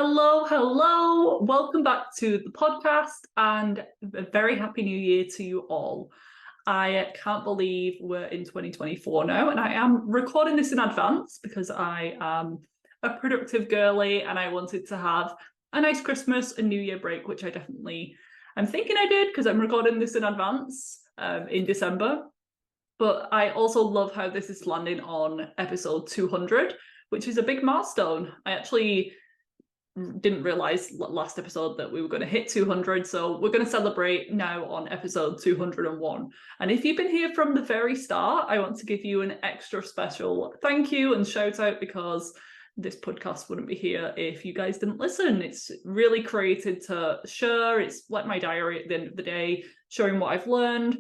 Hello, hello. Welcome back to the podcast and a very happy new year to you all. I can't believe we're in 2024 now, and I am recording this in advance because I am a productive girly and I wanted to have a nice Christmas and New Year break, which I'm thinking I did because I'm recording this in advance in December. But I also love how this is landing on episode 200, which is a big milestone. I actually didn't realize last episode that we were going to hit 200, so we're going to celebrate now on episode 201. And if you've been here from the very start, I want to give you an extra special thank you and shout out, because this podcast wouldn't be here if you guys didn't listen. It's really created to share. It's like my diary at the end of the day, showing what I've learned.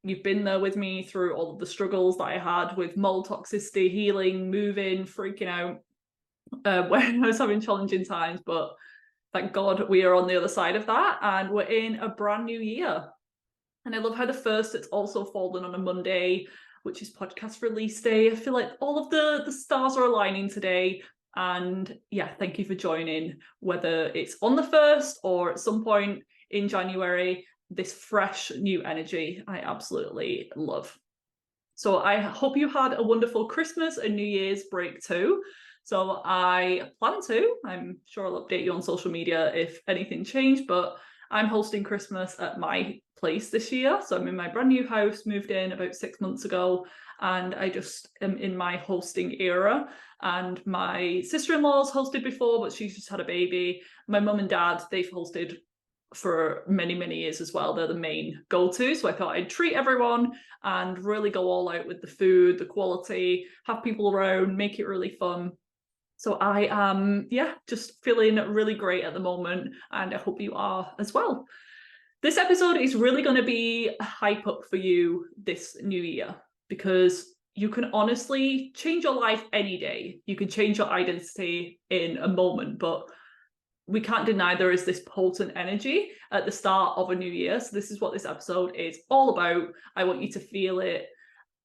You've been there with me through all of the struggles that I had with mold toxicity, healing, moving, freaking out, when I was having challenging times, but thank God we are on the other side of that and we're in a brand new year. And I love how the first, it's also fallen on a Monday, which is podcast release day. I feel like all of the stars are aligning today. And yeah, thank you for joining, whether it's on the first or at some point in January. This fresh new energy I absolutely love. So I hope you had a wonderful Christmas and New Year's break too. So I'm sure I'll update you on social media if anything changed, but I'm hosting Christmas at my place this year. So I'm in my brand new house, moved in about 6 months ago, and I just am in my hosting era. And my sister-in-law's hosted before, but she's just had a baby. My mum and dad, they've hosted for many, many years as well. They're the main go-to. So I thought I'd treat everyone and really go all out with the food, the quality, have people around, make it really fun. So I am, just feeling really great at the moment, and I hope you are as well. This episode is really going to be a hype up for you this new year, because you can honestly change your life any day. You can change your identity in a moment, but we can't deny there is this potent energy at the start of a new year. So this is what this episode is all about. I want you to feel it.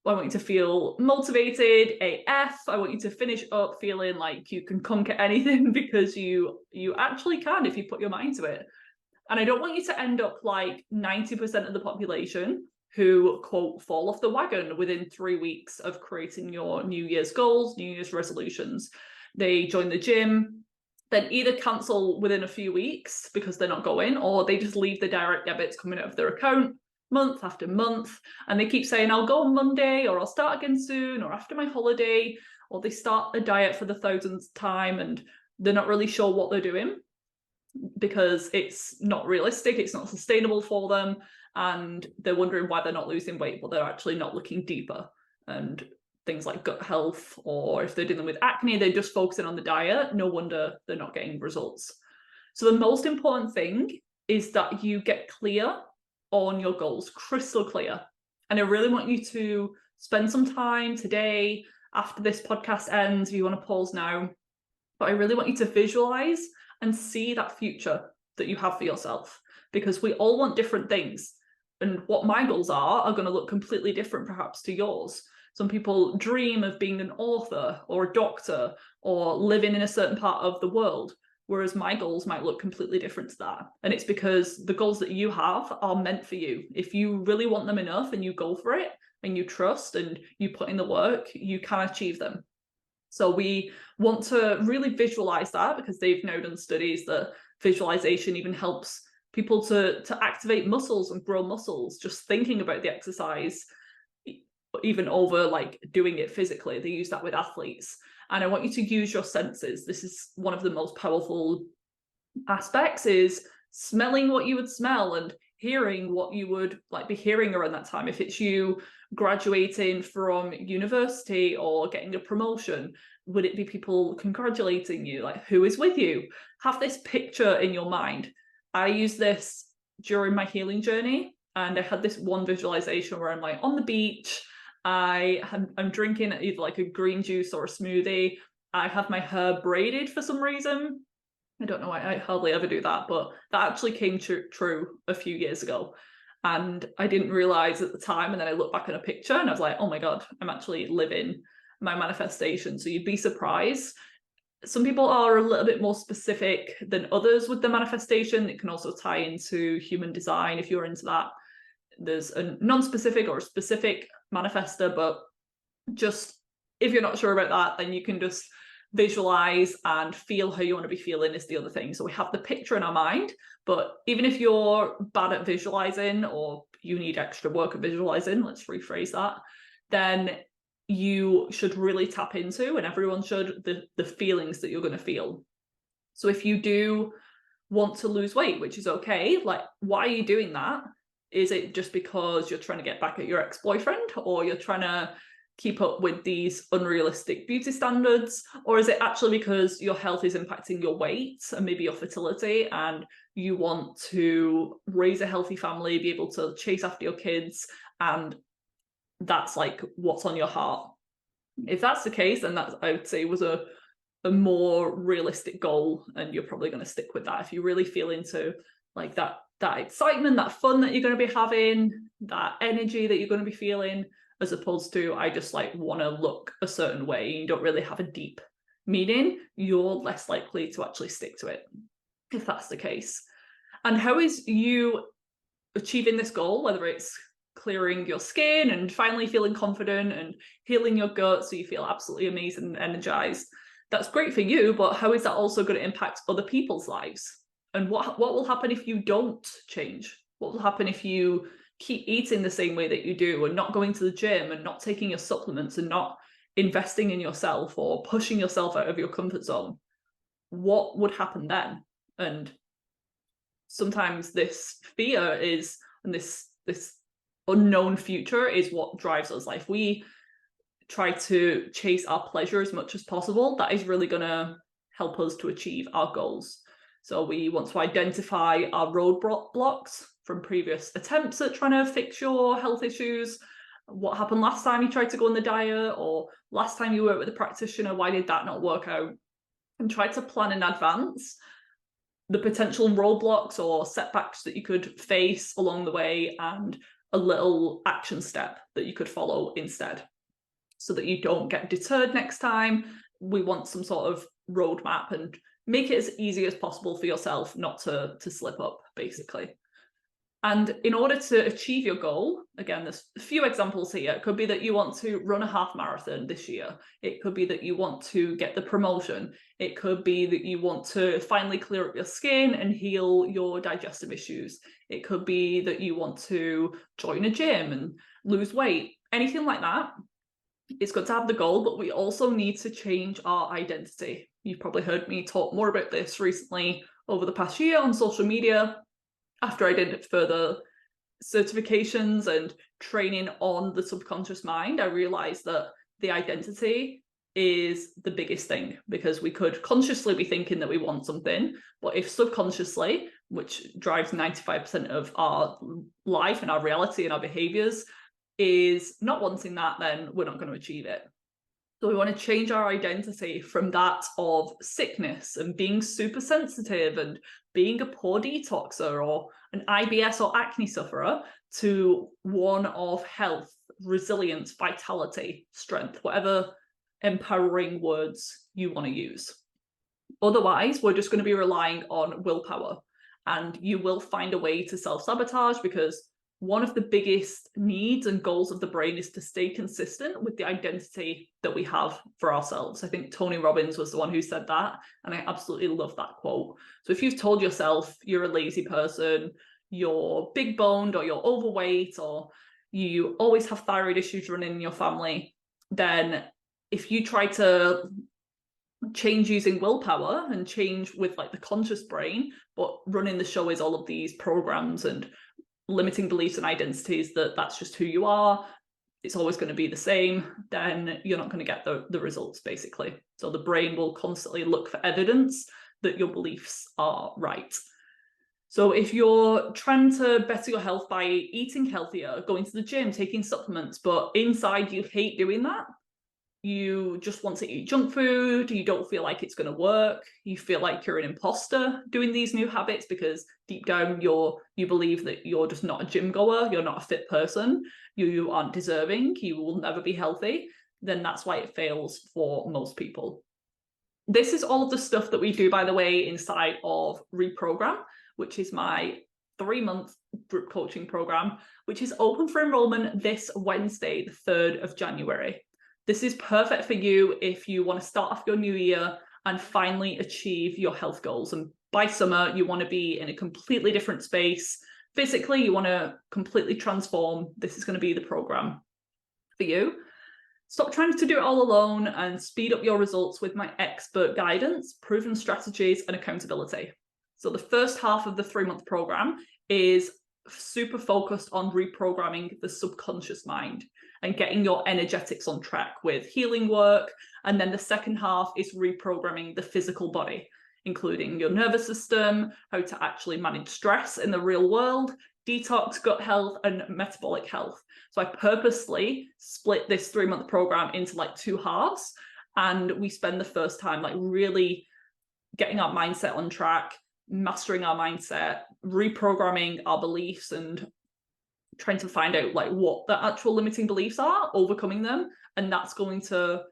I want you to feel motivated AF. I want you to finish up feeling like you can conquer anything, because you actually can if you put your mind to it. And I don't want you to end up like 90% of the population who, quote, fall off the wagon within 3 weeks of creating your New Year's goals, New Year's resolutions. They join the gym, then either cancel within a few weeks because they're not going, or they just leave the direct debits coming out of their account month after month, and they keep saying, I'll go on Monday, or I'll start again soon, or after my holiday, or they start a diet for the 1000th time and they're not really sure what they're doing because it's not realistic, it's not sustainable for them, and they're wondering why they're not losing weight, but they're actually not looking deeper. And things like gut health, or if they're dealing with acne, they're just focusing on the diet. No wonder they're not getting results. So the most important thing is that you get clear on your goals, crystal clear. And I really want you to spend some time today, after this podcast ends, if you want to pause now, but I really want you to visualize and see that future that you have for yourself, because we all want different things. And what my goals are going to look completely different perhaps to yours. Some people dream of being an author or a doctor or living in a certain part of the world, whereas my goals might look completely different to that. And it's because the goals that you have are meant for you. If you really want them enough and you go for it and you trust and you put in the work, you can achieve them. So we want to really visualize that, because they've now done studies that visualization even helps people to activate muscles and grow muscles, just thinking about the exercise, even over like doing it physically. They use that with athletes. And I want you to use your senses. This is one of the most powerful aspects, is smelling what you would smell and hearing what you would like be hearing around that time. If it's you graduating from university or getting a promotion, would it be people congratulating you? Like, who is with you? Have this picture in your mind. I use this during my healing journey, and I had this one visualization where I'm like on the beach. I'm drinking either like a green juice or a smoothie. I have my hair braided for some reason. I don't know why, I hardly ever do that, but that actually came true a few years ago. And I didn't realize at the time. And then I looked back at a picture and I was like, oh my God, I'm actually living my manifestation. So you'd be surprised some people are a little bit more specific than others with the manifestation. It can also tie into human design if you're into that. There's a non-specific or a specific manifester, but just if you're not sure about that, then you can just visualize and feel how you want to be feeling is the other thing. So we have the picture in our mind, but even if you're bad at visualizing or you need extra work at visualizing, let's rephrase that, then you should really tap into, and everyone should, the feelings that you're going to feel. So if you do want to lose weight, which is okay, like, why are you doing that? Is it just because you're trying to get back at your ex-boyfriend, or you're trying to keep up with these unrealistic beauty standards? Or is it actually because your health is impacting your weight and maybe your fertility, and you want to raise a healthy family, be able to chase after your kids, and that's like what's on your heart? If that's the case, then that, I would say, was a more realistic goal, and you're probably going to stick with that. If you really feel into like that excitement, that fun that you're going to be having, that energy that you're going to be feeling, as opposed to, I just like want to look a certain way, and you don't really have a deep meaning, you're less likely to actually stick to it, if that's the case. And how is you achieving this goal, whether it's clearing your skin and finally feeling confident and healing your gut so you feel absolutely amazing and energized? That's great for you, but how is that also going to impact other people's lives? And what will happen if you don't change? What will happen if you keep eating the same way that you do, and not going to the gym, and not taking your supplements, and not investing in yourself or pushing yourself out of your comfort zone? What would happen then? And sometimes this fear is, and this unknown future is what drives us. Like, if we try to chase our pleasure as much as possible, that is really going to help us to achieve our goals. So we want to identify our roadblocks from previous attempts at trying to fix your health issues. What happened last time you tried to go on the diet, or last time you worked with a practitioner, why did that not work out? And try to plan in advance the potential roadblocks or setbacks that you could face along the way, and a little action step that you could follow instead, so that you don't get deterred next time. We want some sort of roadmap, and make it as easy as possible for yourself not to slip up, basically. And in order to achieve your goal, again, there's a few examples here. It could be that you want to run a half marathon this year. It could be that you want to get the promotion. It could be that you want to finally clear up your skin and heal your digestive issues. It could be that you want to join a gym and lose weight. Anything like that. It's good to have the goal, but we also need to change our identity. You've probably heard me talk more about this recently over the past year on social media. After I did further certifications and training on the subconscious mind, I realized that the identity is the biggest thing, because we could consciously be thinking that we want something, but if subconsciously, which drives 95% of our life and our reality and our behaviors, is not wanting that, then we're not going to achieve it. So we want to change our identity from that of sickness and being super sensitive and being a poor detoxer or an IBS or acne sufferer, to one of health, resilience, vitality, strength, whatever empowering words you want to use. Otherwise, we're just going to be relying on willpower, and you will find a way to self-sabotage, because one of the biggest needs and goals of the brain is to stay consistent with the identity that we have for ourselves. I think Tony Robbins was the one who said that, and I absolutely love that quote. So if you've told yourself you're a lazy person, you're big boned, or you're overweight, or you always have thyroid issues running in your family, then if you try to change using willpower and change with like the conscious brain, but running the show is all of these programs and limiting beliefs and identities that that's just who you are, it's always going to be the same, then you're not going to get the results, basically. So the brain will constantly look for evidence that your beliefs are right. So if you're trying to better your health by eating healthier, going to the gym, taking supplements, but inside you hate doing that, you just want to eat junk food, you don't feel like it's going to work, you feel like you're an imposter doing these new habits because deep down you believe that you're just not a gym goer, you're not a fit person, you aren't deserving, you will never be healthy, then that's why it fails for most people. This is all of the stuff that we do, by the way, inside of Reprogram, which is my 3-month group coaching program, which is open for enrollment this Wednesday, the 3rd of January. This is perfect for you if you want to start off your new year and finally achieve your health goals. And by summer, you want to be in a completely different space. Physically, you want to completely transform. This is going to be the program for you. Stop trying to do it all alone and speed up your results with my expert guidance, proven strategies, and accountability. So the first half of the 3-month program is super focused on reprogramming the subconscious mind and getting your energetics on track with healing work. And then the second half is reprogramming the physical body, including your nervous system, how to actually manage stress in the real world, detox, gut health, and metabolic health. So I purposely split this 3-month program into like 2 halves, and we spend the first time like really getting our mindset on track, mastering our mindset, reprogramming our beliefs, and trying to find out like what the actual limiting beliefs are, overcoming them. And that's going to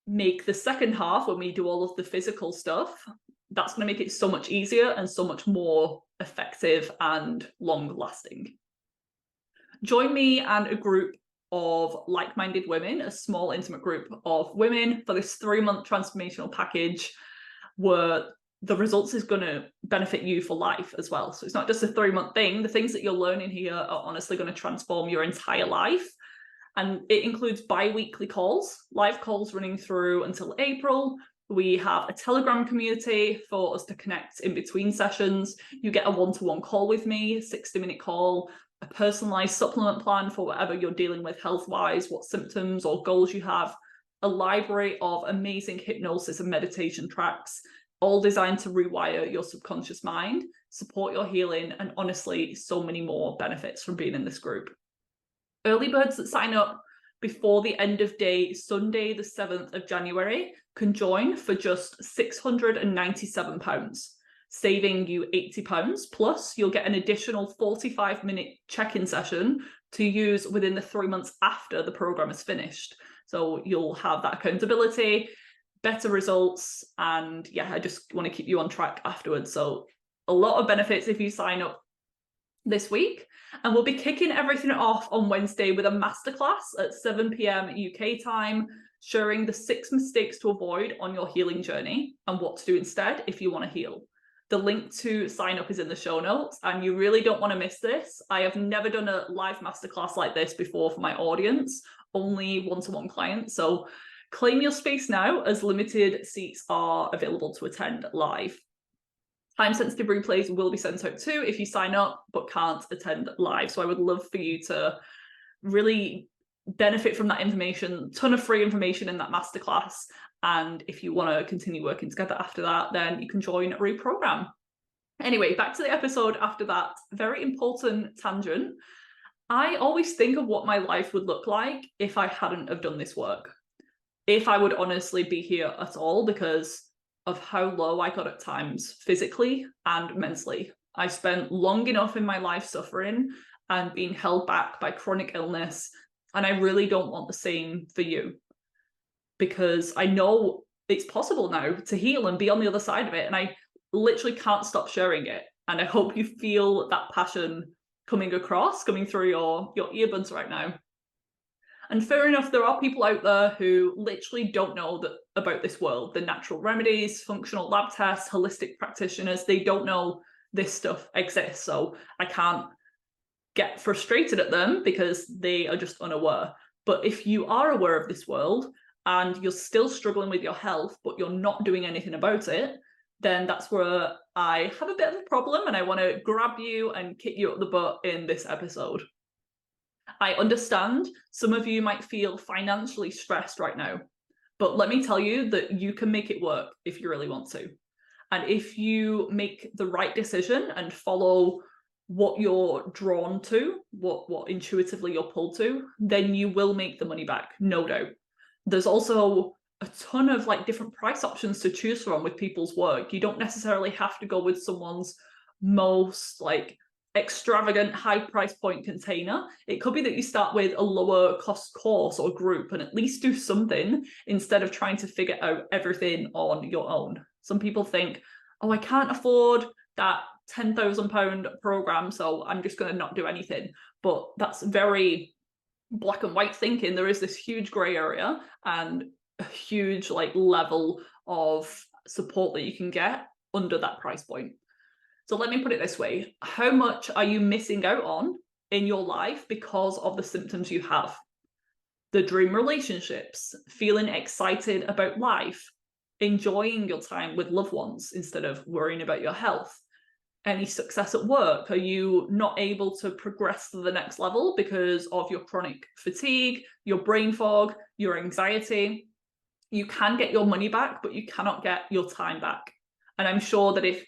make the second half, when we do all of the physical stuff, that's going to make it so much easier and so much more effective and long lasting. Join me and a group of like-minded women, a small intimate group of women, for this 3-month transformational package where the results is going to benefit you for life as well. So it's not just a 3-month thing. The things that you're learning here are honestly going to transform your entire life. And it includes bi-weekly calls, live calls running through until April. We have a Telegram community for us to connect in between sessions. You get a one-to-one call with me, a 60-minute call, a personalized supplement plan for whatever you're dealing with health-wise, what symptoms or goals you have, a library of amazing hypnosis and meditation tracks, all designed to rewire your subconscious mind, support your healing, and honestly, so many more benefits from being in this group. Early birds that sign up before the end of day, Sunday, the 7th of January, can join for just £697, saving you £80, plus you'll get an additional 45-minute check-in session to use within the 3 months after the program is finished. So you'll have that accountability, better results, and yeah, I just want to keep you on track afterwards. So a lot of benefits if you sign up this week. And we'll be kicking everything off on Wednesday with a masterclass at 7 p.m. UK time, sharing the 6 mistakes to avoid on your healing journey and what to do instead if you want to heal. The link to sign up is in the show notes, and you really don't want to miss this. I have never done a live masterclass like this before for my audience, only one-to-one clients. So claim your space now, as limited seats are available to attend live. Time-sensitive replays will be sent out too if you sign up but can't attend live. So I would love for you to really benefit from that information, ton of free information in that masterclass. And if you want to continue working together after that, then you can join Reprogram. Anyway, back to the episode after that very important tangent. I always think of what my life would look like if I hadn't have done this work. If I would honestly be here at all, because of how low I got at times physically and mentally. I spent long enough in my life suffering and being held back by chronic illness, and I really don't want the same for you, because I know it's possible now to heal and be on the other side of it, and I literally can't stop sharing it. And I hope you feel that passion coming through your earbuds right now. And fair enough, there are people out there who literally don't know about this world, the natural remedies, functional lab tests, holistic practitioners. They don't know this stuff exists. So I can't get frustrated at them because they are just unaware. But if you are aware of this world and you're still struggling with your health, but you're not doing anything about it, then that's where I have a bit of a problem, and I want to grab you and kick you up the butt in this episode. I understand some of you might feel financially stressed right now, but let me tell you that you can make it work if you really want to. And if you make the right decision and follow what you're drawn to, what intuitively you're pulled to, then you will make the money back, no doubt. There's also a ton of like different price options to choose from with people's work. You don't necessarily have to go with someone's most like extravagant high price point container. It could be that you start with a lower cost course or group and at least do something instead of trying to figure out everything on your own. Some people think, oh, I can't afford that £10,000 program, so I'm just going to not do anything. But that's very black and white thinking. There is this huge gray area and a huge like level of support that you can get under that price point. So let me put it this way. How much are you missing out on in your life because of the symptoms you have? The dream relationships, feeling excited about life, enjoying your time with loved ones instead of worrying about your health. Any success at work? Are you not able to progress to the next level because of your chronic fatigue, your brain fog, your anxiety? You can get your money back, but you cannot get your time back. And I'm sure that if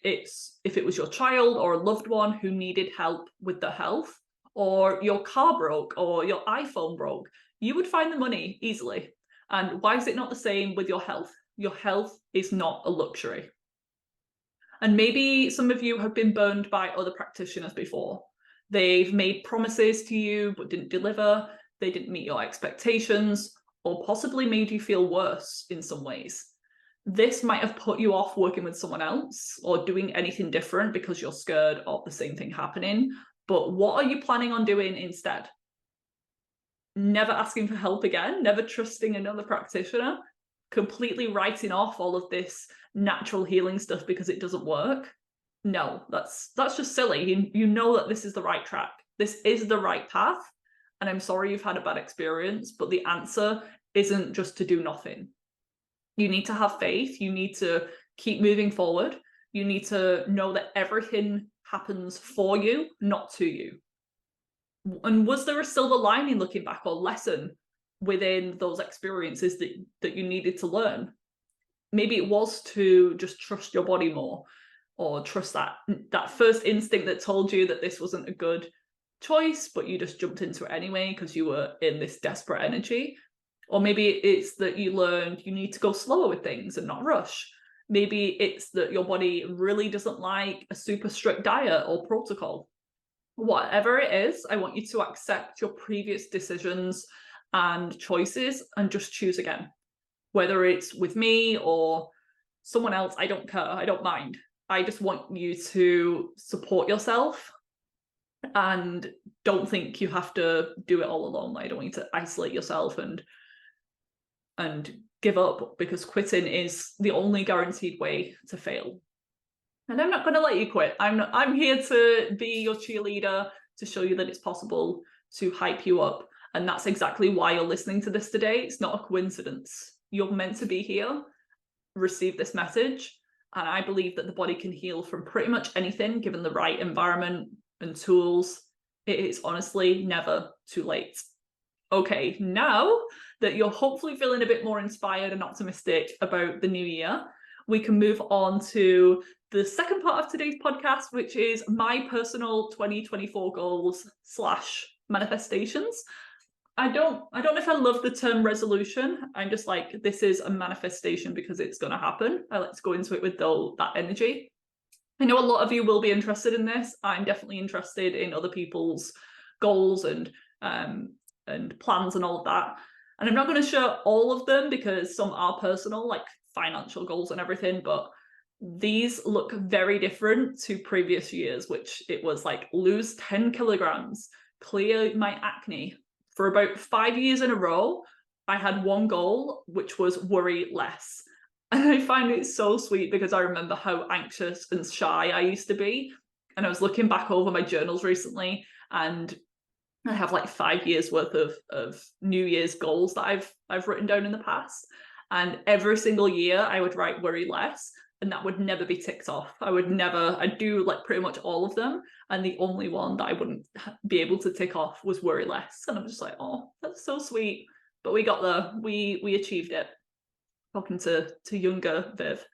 it was your child or a loved one who needed help with their health, or your car broke or your iPhone broke, you would find the money easily. And why is it not the same with your health? Your health is not a luxury. And maybe some of you have been burned by other practitioners before. They've made promises to you but didn't deliver. They didn't meet your expectations, or possibly made you feel worse in some ways. This might have put you off working with someone else or doing anything different because you're scared of the same thing happening. But what are you planning on doing instead? Never asking for help again, never trusting another practitioner, completely writing off all of this natural healing stuff because it doesn't work. No, that's just silly. You know that this is the right track. This is the right path. And I'm sorry you've had a bad experience, but the answer isn't just to do nothing. You need to have faith. You need to keep moving forward. You need to know that everything happens for you, not to you. And was there a silver lining looking back, or lesson within those experiences that you needed to learn? Maybe it was to just trust your body more, or trust that first instinct that told you that this wasn't a good choice, but you just jumped into it anyway because you were in this desperate energy. Or maybe it's that you learned you need to go slower with things and not rush. Maybe it's that your body really doesn't like a super strict diet or protocol. Whatever it is, I want you to accept your previous decisions and choices and just choose again. Whether it's with me or someone else, I don't care. I don't mind. I just want you to support yourself and don't think you have to do it all alone. I don't want you to isolate yourself and give up, because quitting is the only guaranteed way to fail. And I'm not going to let you quit. I'm here to be your cheerleader, to show you that it's possible, to hype you up. And that's exactly why you're listening to this today. It's not a coincidence. You're meant to be here, receive this message. And I believe that the body can heal from pretty much anything, given the right environment and tools. It is honestly never too late. Okay, now that you're hopefully feeling a bit more inspired and optimistic about the new year, we can move on to the second part of today's podcast, which is my personal 2024 goals / manifestations. I don't know if I love the term resolution. I'm just like, this is a manifestation because it's going to happen. I like to go into it with that energy. I know a lot of you will be interested in this. I'm definitely interested in other people's goals and plans and all of that. And I'm not going to share all of them because some are personal, like financial goals and everything, but these look very different to previous years, which it was like lose 10 kilograms, clear my acne. For about 5 years in a row, I had one goal, which was worry less. And I find it so sweet because I remember how anxious and shy I used to be. And I was looking back over my journals recently, and I have like 5 years worth of New Year's goals that I've written down in the past. And every single year I would write worry less, and that would never be ticked off. I'd do like pretty much all of them. And the only one that I wouldn't be able to tick off was worry less. And I'm just like, oh, that's so sweet. But we got there, we achieved it. Talking to younger Viv.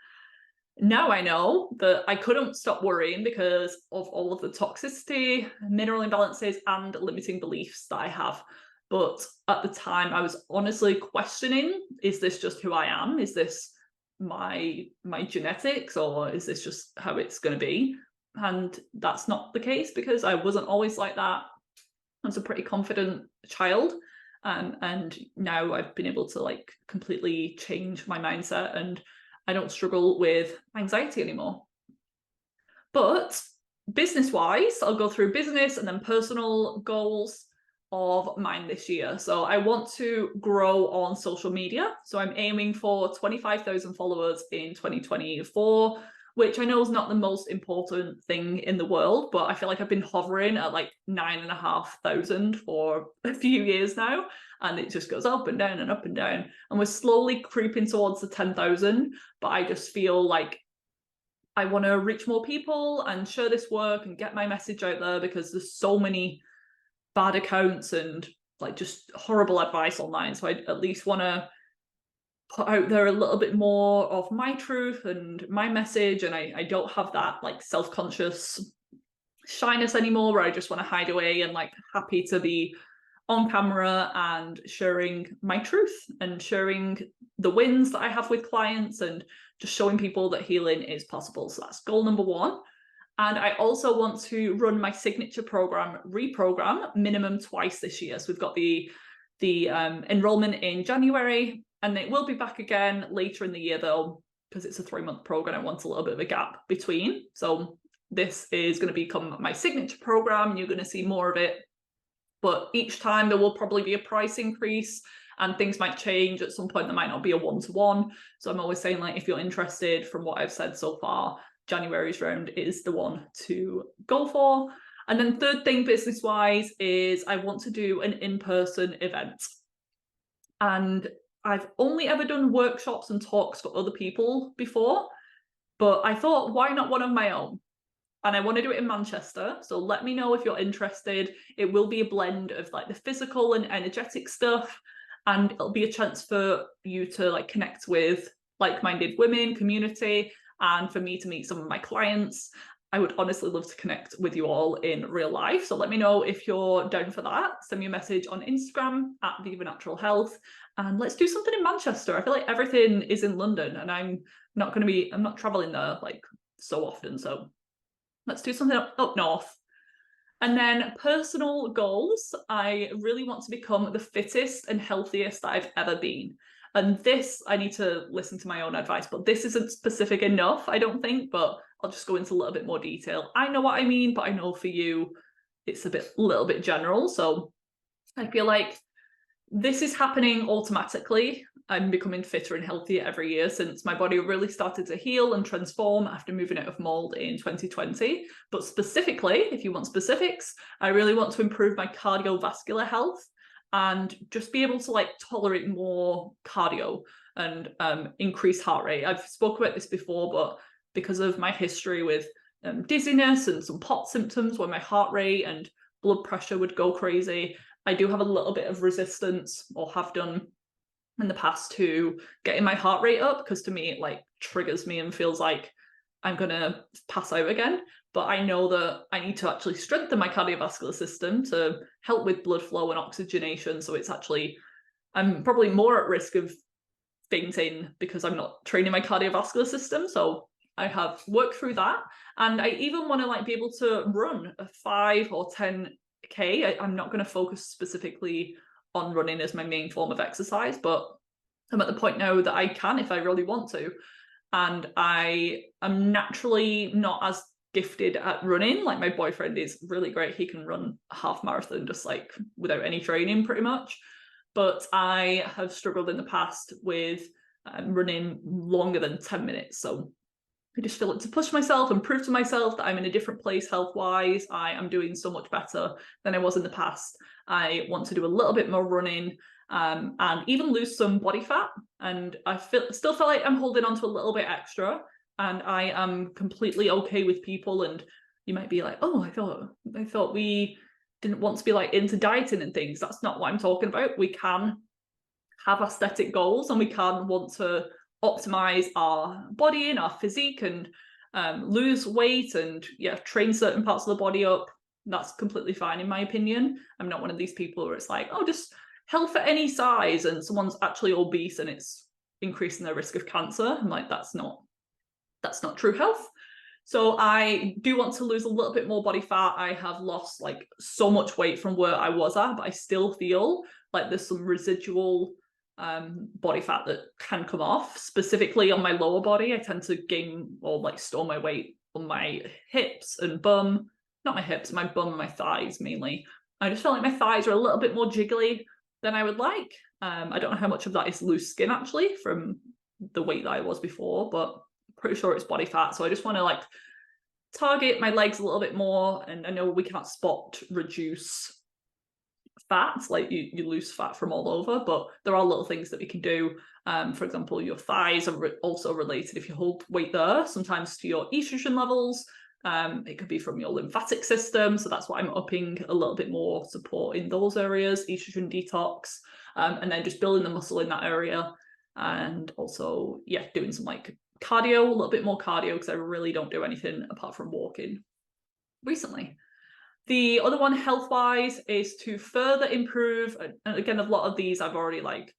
Now I know that I couldn't stop worrying because of all of the toxicity, mineral imbalances, and limiting beliefs that I have. But at the time, I was honestly questioning, is this just who I am? Is this my genetics, or is this just how it's going to be? And that's not the case because I wasn't always like that. I was a pretty confident child. And now I've been able to like completely change my mindset, and I don't struggle with anxiety anymore. But business-wise, I'll go through business and then personal goals of mine this year. So I want to grow on social media. So I'm aiming for 25,000 followers in 2024, which I know is not the most important thing in the world, but I feel like I've been hovering at like 9,500 for a few years now, and it just goes up and down and up and down. And we're slowly creeping towards the 10,000, but I just feel like I want to reach more people and share this work and get my message out there, because there's so many bad accounts and like just horrible advice online. So I at least want to put out there a little bit more of my truth and my message, and I don't have that like self-conscious shyness anymore where I just want to hide away, and like happy to be on camera and sharing my truth and sharing the wins that I have with clients and just showing people that healing is possible. So that's goal number one. And I also want to run my signature program, Reprogram, minimum twice this year. So we've got the enrollment in January, and it will be back again later in the year though, because it's a 3-month program. I want a little bit of a gap between. So this is going to become my signature program, and you're going to see more of it. But each time there will probably be a price increase, and things might change. At some point there might not be a one-to-one. So I'm always saying, like, if you're interested, from what I've said so far, January's round is the one to go for. And then third thing business-wise is I want to do an in-person event. And I've only ever done workshops and talks for other people before, but I thought, why not one of my own? And I want to do it in Manchester. So let me know if you're interested. It will be a blend of like the physical and energetic stuff. And it'll be a chance for you to like connect with like-minded women, community, and for me to meet some of my clients. I would honestly love to connect with you all in real life. So let me know if you're down for that. Send me a message on Instagram at Viva Natural Health, and let's do something in Manchester. I feel like everything is in London, and I'm not traveling there like so often. So let's do something up north. And then personal goals. I really want to become the fittest and healthiest that I've ever been. And this, I need to listen to my own advice, but this isn't specific enough, I don't think, but I'll just go into a little bit more detail. I know what I mean, but I know for you, it's a little bit general. So I feel like this is happening automatically. I'm becoming fitter and healthier every year since my body really started to heal and transform after moving out of mold in 2020. But specifically, if you want specifics, I really want to improve my cardiovascular health and just be able to like tolerate more cardio and increase heart rate. I've spoken about this before, but because of my history with dizziness and some POT symptoms where my heart rate and blood pressure would go crazy, I do have a little bit of resistance, or have done in the past, to getting my heart rate up, because to me it like triggers me and feels like I'm gonna pass out again. But I know that I need to actually strengthen my cardiovascular system to help with blood flow and oxygenation. So it's actually, I'm probably more at risk of fainting because I'm not training my cardiovascular system. So I have worked through that, and I even want to like be able to run a 5 or 10K. I'm not going to focus specifically on running as my main form of exercise, but I'm at the point now that I can if I really want to. And I am naturally not as gifted at running. Like my boyfriend is really great. He can run a half marathon just like without any training pretty much. But I have struggled in the past with running longer than 10 minutes. So I just feel like to push myself and prove to myself that I'm in a different place health-wise. I am doing so much better than I was in the past. I want to do a little bit more running and even lose some body fat. And I still feel like I'm holding on to a little bit extra, and I am completely okay with people. And you might be like, oh, I thought we didn't want to be like into dieting and things. That's not what I'm talking about. We can have aesthetic goals, and we can want to optimize our body and our physique and lose weight and train certain parts of the body up. That's completely fine in my opinion. I'm not one of these people where it's like, oh, just health at any size, and someone's actually obese and it's increasing their risk of cancer. I'm like, that's not true health. So I do want to lose a little bit more body fat. I have lost like so much weight from where I was at, but I still feel like there's some residual body fat that can come off. Specifically on my lower body, I tend to gain or like store my weight on my hips and bum. Not my hips, my bum and my thighs mainly. I just feel like my thighs are a little bit more jiggly than I would like. I don't know how much of that is loose skin actually from the weight that I was before, but pretty sure it's body fat. So I just want to like target my legs a little bit more. And I know we can't spot reduce fat, like you lose fat from all over, but there are little things that we can do. For example, your thighs are also related, if you hold weight there, sometimes to your estrogen levels. It could be from your lymphatic system, so that's why I'm upping a little bit more support in those areas, estrogen detox, and then just building the muscle in that area. And also, yeah, doing some like cardio, a little bit more cardio, because I really don't do anything apart from walking recently. The other one, health-wise, is to further improve, and again, a lot of these I've already like,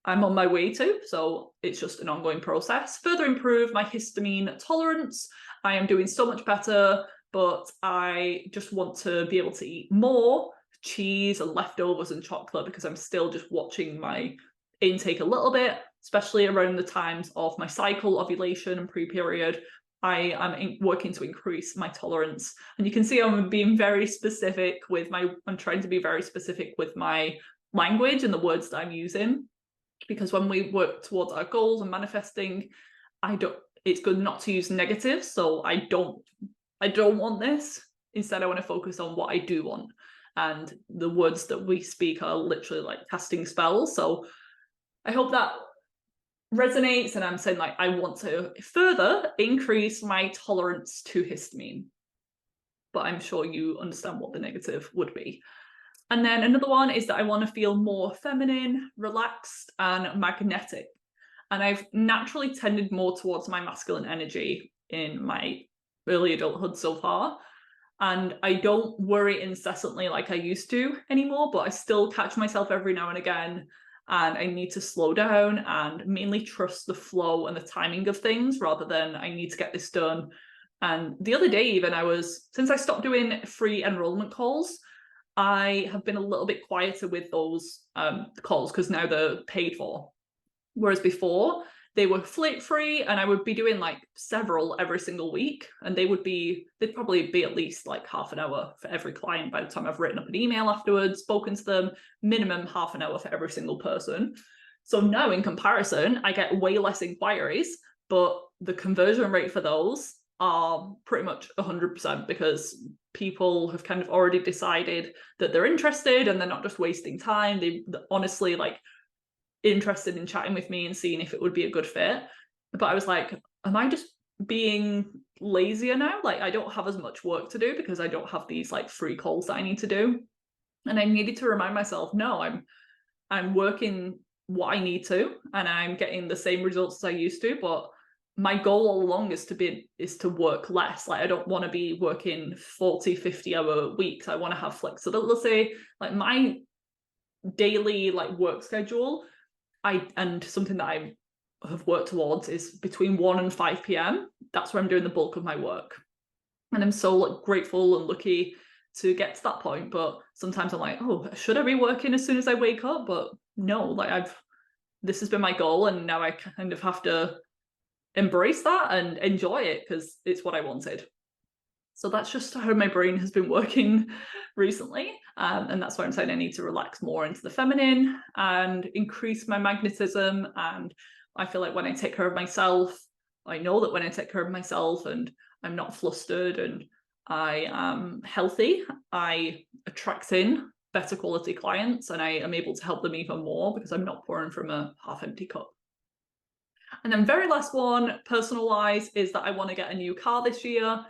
I'm on my way to, so it's just an ongoing process. Further improve my histamine tolerance. I am doing so much better, but I just want to be able to eat more cheese and leftovers and chocolate, because I'm still just watching my intake a little bit, especially around the times of my cycle, ovulation and pre-period. I am working to increase my tolerance, and you can see I'm being very specific with I'm trying to be very specific with my language and the words that I'm using, because when we work towards our goals and manifesting, it's good not to use negatives. So I don't want this. Instead, I want to focus on what I do want, and the words that we speak are literally like casting spells. So I hope that resonates, and I'm saying like I want to further increase my tolerance to histamine, but I'm sure you understand what the negative would be. And then another one is that I want to feel more feminine, relaxed, and magnetic. And I've naturally tended more towards my masculine energy in my early adulthood so far, and I don't worry incessantly like I used to anymore, but I still catch myself every now and again. And I need to slow down and mainly trust the flow and the timing of things, rather than I need to get this done. And the other day even, since I stopped doing free enrollment calls, I have been a little bit quieter with those calls, because now they're paid for. Whereas before, they were free, and I would be doing like several every single week, and they'd probably be at least like half an hour for every client by the time I've written up an email afterwards, spoken to them, minimum half an hour for every single person. So now in comparison, I get way less inquiries, but the conversion rate for those are pretty much 100%, because people have kind of already decided that they're interested and they're not just wasting time. They're honestly like interested in chatting with me and seeing if it would be a good fit. But I was like, am I just being lazier now? Like, I don't have as much work to do because I don't have these like free calls that I need to do. And I needed to remind myself, no, I'm working what I need to, and I'm getting the same results as I used to, but my goal all along is to work less. Like, I don't want to be working 40, 50-hour weeks. I want to have flexibility. Like, my daily like work schedule, and something that I have worked towards, is between 1 and 5 p.m. That's where I'm doing the bulk of my work. And I'm so like grateful and lucky to get to that point. But sometimes I'm like, oh, should I be working as soon as I wake up? But no, like this has been my goal, and now I kind of have to embrace that and enjoy it, because it's what I wanted. So that's just how my brain has been working recently. And that's why I'm saying I need to relax more into the feminine and increase my magnetism. And I feel like when I take care of myself, I know that when I take care of myself and I'm not flustered and I am healthy, I attract in better quality clients, and I am able to help them even more because I'm not pouring from a half-empty cup. And then very last one, personal-wise, is that I want to get a new car this year.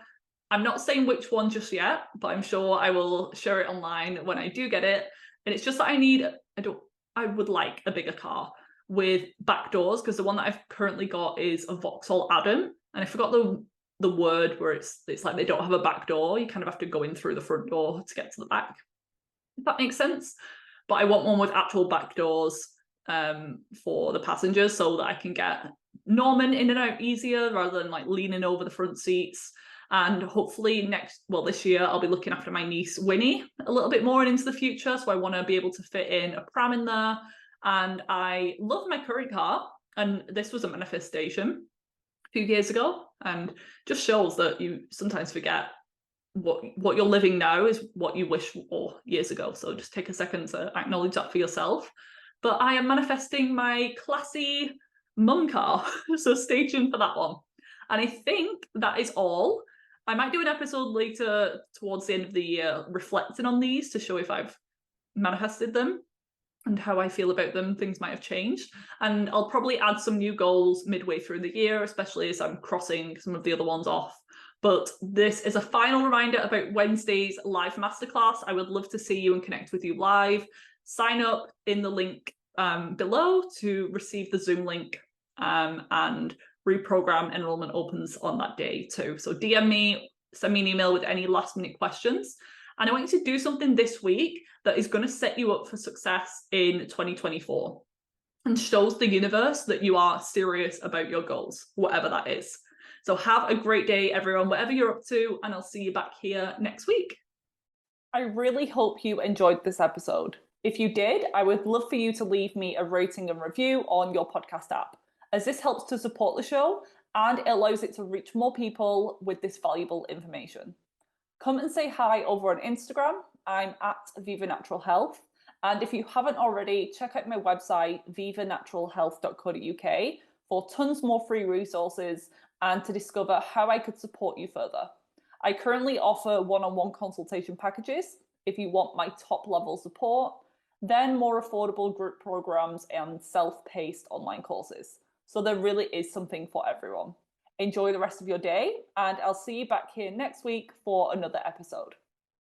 I'm not saying which one just yet, but I'm sure I will share it online when I do get it. And it's just that I would like a bigger car with back doors, because the one that I've currently got is a Vauxhall Adam. And I forgot the word where it's like they don't have a back door. You kind of have to go in through the front door to get to the back, if that makes sense. But I want one with actual back doors for the passengers, so that I can get Norman in and out easier rather than like leaning over the front seats. And hopefully this year, I'll be looking after my niece Winnie a little bit more and into the future. So I want to be able to fit in a pram in there. And I love my current car. And this was a manifestation a few years ago, and just shows that you sometimes forget what you're living now is what you wish for years ago. So just take a second to acknowledge that for yourself. But I am manifesting my classy mum car. So stay tuned for that one. And I think that is all. I might do an episode later towards the end of the year reflecting on these to show if I've manifested them and how I feel about them. Things might have changed. And I'll probably add some new goals midway through the year, especially as I'm crossing some of the other ones off. But this is a final reminder about Wednesday's live masterclass. I would love to see you and connect with you live. Sign up in the link below to receive the Zoom link, and reprogram enrollment opens on that day too. So DM me, send me an email with any last minute questions. And I want you to do something this week that is going to set you up for success in 2024 and shows the universe that you are serious about your goals, whatever that is. So have a great day, everyone, whatever you're up to, and I'll see you back here next week. I really hope you enjoyed this episode. If you did, I would love for you to leave me a rating and review on your podcast app, as this helps to support the show and it allows it to reach more people with this valuable information. Come and say hi over on Instagram. I'm at Viva Natural Health. And if you haven't already, check out my website, vivanaturalhealth.co.uk, for tons more free resources and to discover how I could support you further. I currently offer one-on-one consultation packages if you want my top level support, then more affordable group programs and self-paced online courses. So there really is something for everyone. Enjoy the rest of your day, and I'll see you back here next week for another episode.